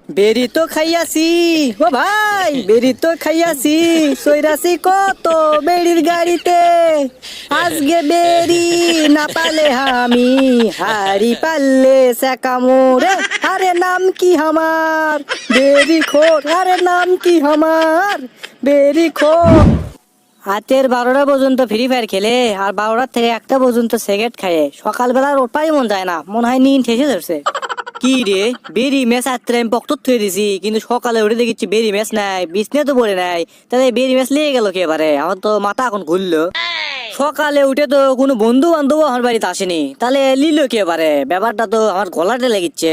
বেরি তো খাইয়াছি ও ভাই, বেরি তো খাইয়াছি, সইরাছি কত বেড়ির গাড়িতে। আজকে বেরি না পালে আমি হারি পারলে সেকামোরে। আরে নাম কি আমার বেরি খোর, আরে নাম কি আমার বেরি খোর। রাতের 12টা পর্যন্ত ফ্রি ফায়ার খেলে আর 12টার থেকে 1টা পর্যন্ত সিগারেট খায়। সকালবেলা ওঠাই মন যায় না, মনে হয় নিন ঠেসে ধরছে। কি রে, বেরি ম্যাচ রাত্রে আমি পক্ত থুয়ে দিছি, কিন্তু সকালে উঠে দেখছি বেরি ম্যাচ নাই, বিছনে তো পড়ে নাই। তাহলে বেরি ম্যাচ লেগে গেল কি এবারে? আমার তো মাথা এখন ঘুরলো। সকালে উঠে তো কোনো বন্ধু বান্ধব আমার বাড়িতে আসেনি, তাহলে লিল কি এবারে? ব্যাপারটা তো আমার গলাতে লেগেছে।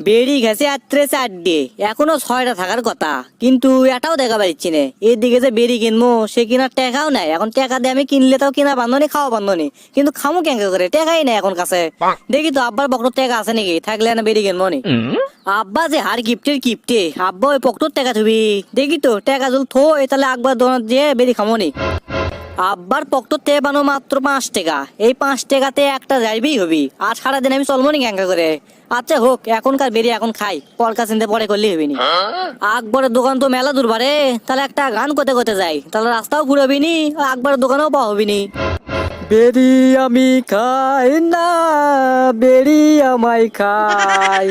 বেড়ি গেছে রাত্রে 4টে, এখনো 6টা থাকার কথা, কিন্তু এটাও দেখা পাচ্ছি না। এদিকে যে বেড়ি কিনবো সে কিনার টাকাও নাই। এখন টাকা দিয়ে আমি কিনলে তাও কিনা বান্ধনি, খাওয়া বান্ধনি, কিন্তু খামো কেঙ্কা করে? টাকাই নাই এখন কাছে। দেখি তো আব্বার পকেট টাকা আছে নাকি, থাকলে না বেড়ি কিনবো নি। আব্বা যে হার গিফটের গিফটে, আব্বা ওই পকেট টাকা থুবি। দেখি তো টাকা যদি থই তাহলে আকবার দোকান দিয়ে বেড়ি খামো নি। আব্বার পকেট থেকে বানো মাত্র 5 টাকা, এই 5 টাকাতে একটা যাইবেই হবি, আর সারাদিন আমি চলবো নি কেঙ্কা করে? আচ্ছা হোক, এখনকার বেরি এখন খাই, পরকা চিন্তা পরে করলে হবি নি। আকবরের দোকান তো মেলা দূর বারে, তাহলে একটা গান করতে করতে যাই, তাহলে রাস্তাও ঘুরবি নি, আকবরের দোকানেও পাওয়া হবি নি। বেরি আমি খাই না, বেরি আমায় খাই,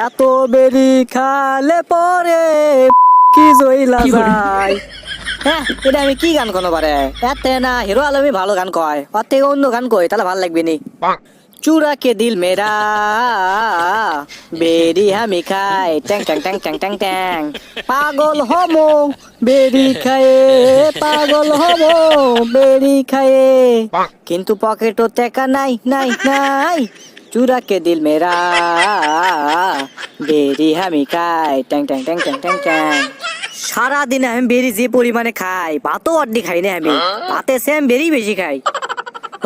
এত বেরি খালে পরে কি জইলা যায়। হ্যাঁ, এটা আমি কি গান কোনো পারে? এতে না হিরো আলমী ভালো গান কয়, ওর থেকে অন্য গান কই, তাহলে ভালো লাগবে নি। चुरा के दिल मेरा बेरी हमी खाए Tang Tang Tang Tang Tang Tang पागल होमो बेरी खाए, पागल होमो बेरी खाए, किंतु पॉकेटो टेका नाई नाई नाई। चुरा के दिल मेरा बेरी हमी खाए Tang Tang Tang Tang Tang Tang. সারা দিন আমি বেরি যে পরিমাণে খাই, ভাতও অর্ধেক খাই না আমি, ভাতে সেম বেরি বেশি খাই।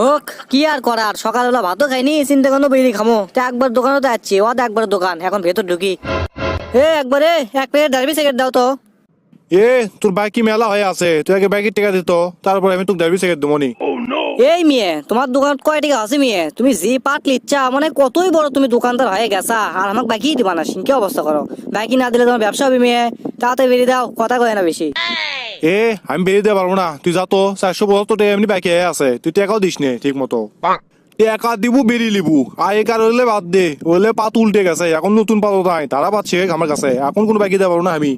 হোক, কি আর করার, সকালবেলা ভাতও খাইনি, চিন্তা করো বেরি খামো। তা একবার দোকানে তো যাচ্ছি, ওদ একবার দোকান, এখন ভেতর ঢুকি। একবারে 1 প্যাকেট ডার্বি সিগারেট দাও তো। তোর বাইকি মেলা হয়ে আছে, তুই আগে বাইকের টাকা দিত, তারপর আমি তোকে ডার্বি সিগারেট দেবো নি। এই মেয়ে, তোমার দোকান কয় টাকা আছে মেয়ে? তুমি যে পাট লিচ্ছা, মানে কতই বড় তুমি দোকানদার হয়ে গেছা, আর আমাকে বাকি দিবা না? কি অবস্থা করো? বাকি না দিলে তোমার ব্যবসা হবে মেয়ে, তাড়াতাড়ি বেরিয়ে দাও, কথা কয় না বেশি। আমি বেরিয়ে দিতে পারবো না, তুই যা তো। 475 টাকা এমনি বাইকে আছে, তুই টাকাও দিস নে ঠিক মতো। টাকা দিব বেরিয়ে লিবু, আগেকার হলে বাদ দে, হলে পাত উল্টে গেছে, এখন নতুন পাত নাই, তারা পাচ্ছে আমার কাছে, এখন কোনো বাইকে দিতে পারবো না আমি।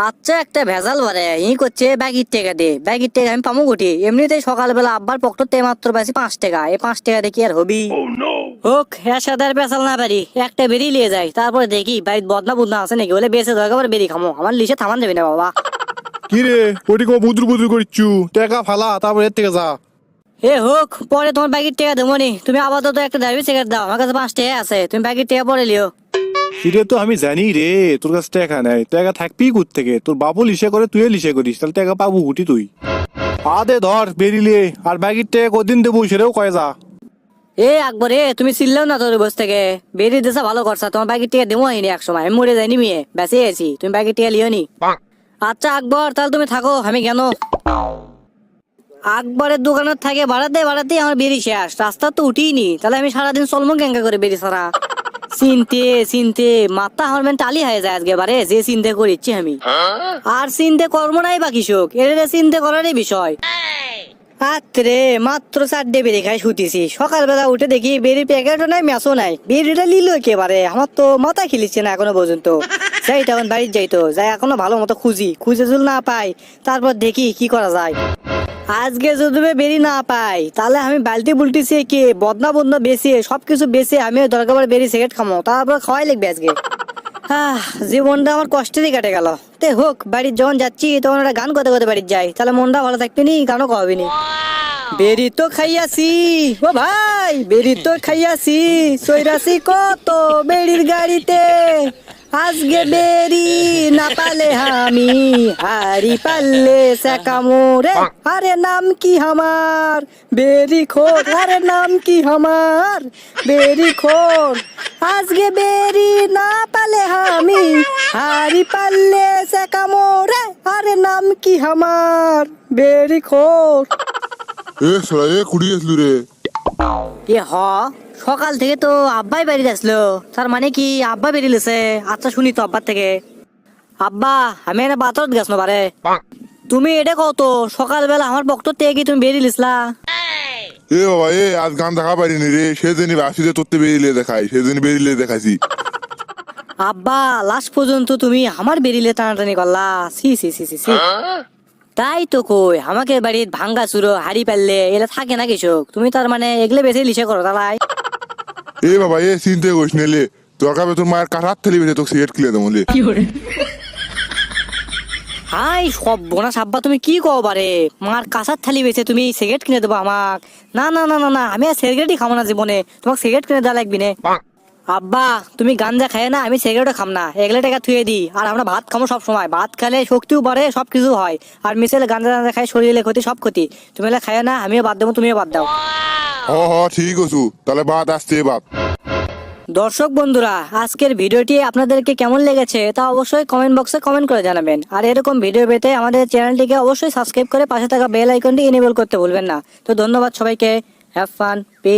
আচ্ছা, একটা ভেজাল বারে করছে ব্যাগির টাকা দে, ব্যাগির টাকা আমি পামু গুটি? এমনিতেই সকালবেলা আব্বার পকেটে মাত্র পাইছি 5 টাকা, এই 5 টাকা দিয়ে কি আর হবি? হোক, এর সাথে আর পেশাল না পারি, একটা বেরিয়ে নিয়ে যাই, তারপরে দেখি বাড়ির বদনা বুদনা আছে নাকি, হলে বেঁচে দরকার বেরিয়ে খামো, আমার লিসে থামান দেবে না বাবা। কি রে, ওটি কো বুদরু বুদরু করছু? টাকা ফালা, তারপর এর থেকে যা। হোক, পরে তোমার ব্যাগির টাকা দেবো নি, তুমি আপাতত একটা ডার্বি সিগারেট দাও, আমার কাছে 5 টাকা আছে, তুমি ব্যাগির টাকা পরে লিও। সেটা তো আমি জানি রে, তোর কাছে টাকা নাই, টাকা থাকবি কোথ থেকে? তোর বাবু লিসে করে, তুই লিসে করিস, তাহলে টাকা পাবো উঠি তুই। আদে ধর বেরিলে, আর ব্যাগের টাকা কদিন দেবো সেটাও কয়ে যা। আকবরে, তুমি চিল্লাও না তোর বস থেকে, বেরিয়ে দেশা ভালো করছা, তোমার ব্যাগির টাকা দেবো হয়নি, এক সময় আমি মরে যাইনি মেয়ে, বেঁচে আছি, তুমি ব্যাগির টাকা লিও নি। আচ্ছা আকবর, তাহলে তুমি থাকো, আমি কেন? আকবরের দোকানের থাকে বাড়াতে বাড়াতে আমার বেরি শেষ, রাস্তা তো উঠিনি, তাহলে আমি সারাদিন চলমো কেঙ্কা করে বেরি ছাড়া? চিনতে চিনতে মাথা আমার মেন টালি হয়ে যায় আজকে বারে, যে চিন্তা করিচ্ছি আমি। আর চিন্তা কর্ম নাই বাকি শোক, এর চিন্তা করারই বিষয়। রাত্রে মাত্র 4টে বেরি খাই শুতেছি, সকালবেলা উঠে দেখি বেরির প্যাকেটও নাই, ম্যাচও নাই, বেরিটা নিল একেবারে, আমার তো মাথা খিলিচ্ছে না এখনো পর্যন্ত। যাই তখন বাড়ির যাইতো, যাই এখনো ভালো মতো খুঁজে যদি না পাই, তারপর দেখি কি করা যায়। আজকে যদি বেরি না পাই, তাহলে আমি বালতি বুলটি কে বদনা বদনা বেছে সবকিছু বেছে আমি দরকার পড়ে বেরি সিগারেট খামো, তারপর খাওয়াই লাগবে আজকে। জীবনটা আমার কষ্টেরই কেটে গেল। তে হোক, বাড়ির যখন যাচ্ছি তখন একটা গান করতে করতে বাড়ির যাই, তাহলে মনটা ভালো থাকবে নি, গানও খাওয়াবি নি। বেরি তো খাইয়াছি ও ভাই, বেরি তো খাইয়াছি, সইরাছি কত বেড়ির গাড়িতে। আজকে বেরি না পালে আমি হারি পারলে সেকামোরে। আরে নাম কি আমার বেরি খোর, আরে নাম কি আমার বেরি খোর। আজকে বেরি না পালে আমি হারি পারলে সেকামোরে। আরে নাম কি আমার বেরি খোর। সরা কুড়ি আসলু রে। হ সকাল থেকে তো আব্বাই বেরিয়ে আসলো, তার মানে কি আব্বা বেরিয়েছে? আচ্ছা শুনি তো আব্বার থেকে। আব্বা, আমি এনে বাতরত গেছো বারে। তুমি এটা কত সকালবেলা আমার বক্তব্য থেকে কি তুমি বেরিয়েছিলা? এ বাবা আজ গান দেখা পারিনি রে, সেদিনই আসিতে তোরতে বেরিয়ে দেখাই, সেদিন বেরিয়ে দেখাইছি। আব্বা, লাস্ট পর্যন্ত তুমি আমার বেরিলে টানাটানি করলা, সি সি সি সি সি। তাই তো কই, আমাকে বাড়ির ভাঙ্গা চুরো হাড়ি পারলে এলা থাকে না কৃষক, তুমি তার মানে এগুলো বেশি লিসে করো তালাই। বাবা চিন্তা করিস নিলে দরকার তোর মায়ের কাঠার থেলি বেঁধে তোকে সিগারেট কিনে দেবো। হাই সব বোনাস আব্বা, তুমি কি কও বারে? মার কাঁচার থালি বেছে তুমি সিগারেট কিনে দেবো আমাক? না না না না না, আমি আর সিগারেটই খাবো না জীবনে, তোমাকে সিগারেট কিনে দেওয়া লাগবি না। আব্বা, তুমি গাঞ্জা খায় না, আমি সিগারেটও খাম না, এগুলো টাকা থুয়ে দিই। আর আমরা ভাত খাবো সব সময়, ভাত খেলে শক্তিও বাড়ে, সব কিছু হয়। আর মিশেলে গাঞ্জা গাঞ্জা খায় শরীরে ক্ষতি, সব ক্ষতি। তুমি এগুলো খায় না, আমিও বাদ দেবো, তুমিও বাদ দাও। ঠিক আছু, তাহলে বাদ আসছে বাদ। দর্শক বন্ধুরা, আজকের ভিডিওটি আপনাদেরকে কেমন লেগেছে তা অবশ্যই কমেন্ট বক্সে কমেন্ট করে জানাবেন। আর এরকম ভিডিও পেতে আমাদের চ্যানেলটিকে অবশ্যই সাবস্ক্রাইব করে পাশে থাকা বেল আইকনটি এনেবল করতে ভুলবেন না। তো ধন্যবাদ সবাইকে, হ্যাভ ফান, পিস।